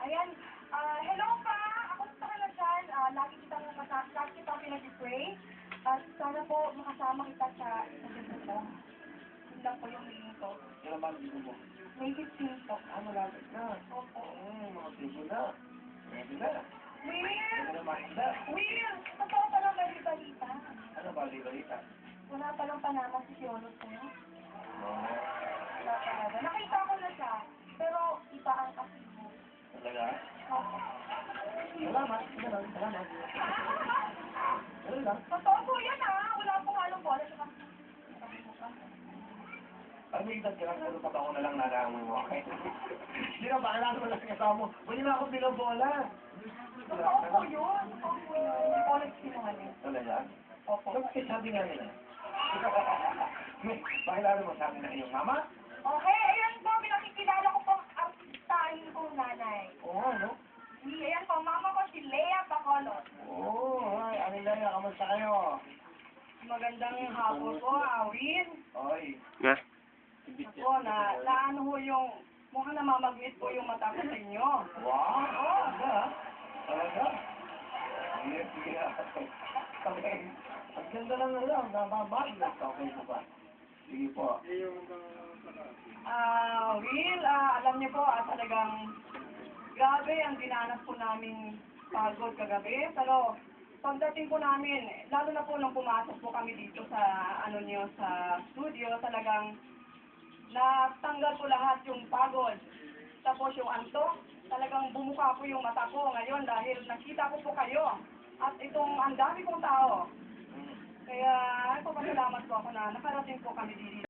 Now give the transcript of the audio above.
Ayan, hello pa! Ako sa Kalasan, lagi kitang pinag-pray. At sana po makasama kita sa dito po. Yun lang po yung meaning ko. Kailan ba ang dito mo? May 15 po. Malapit na. Opo. Mga tigo na. Pwede na. Will! Pwede na mahinda. Will! Totoo pa lang balita. Ano ba, balita? Wala pa lang panama si Fiolo po. Oo. Wala talaga. Nakita ko na siya, pero iba ang kasi mo. Talaga? Opo. Salamat. Salamat. Ganun lang. Totoo po yan wala pong halong bola sa kasi. Pag may edad ka lang, puro pa ako na lang nalaman mo. Okay? Hindi na, pakilala mo lang sa kasama mo. Pwede na ako binobola. Totoo po yun. Totoo po yun. Hindi ko ulit sinungaling. Talaga? Opo. Kasi sabi nga nila. Pakilala mo sa akin na iyong mama? Okay, ayan po. Pinakikilala ko po ang artistahin kong nanay. Oo, ano? Ayan po, mama ko si Lea Bacolod. Oo, ay, Anilaya, kamusta kayo? Magandang hapon po, Awin. Oy. Na? Ako, naano ho yung, mukhang namamagnet po yung mata ko sa inyo. Wow! Oo, talaga? Sige, sige. Okay. Ang ganda lang na lang, namamagnet. Okay po ba? Sige po. Will, alam niyo po, talagang grabe ang dinanas po namin pagod kagabi. Pero pagdating po namin, lalo na po nung pumasok po kami dito sa sa studio, talagang natanggal po lahat yung pagod. Tapos yung antok, talagang bumuka po yung mata ko ngayon dahil nakita ko po kayo. At itong ang dami kong tao. Kaya, pasalamat po ako na nakarating po kami dito.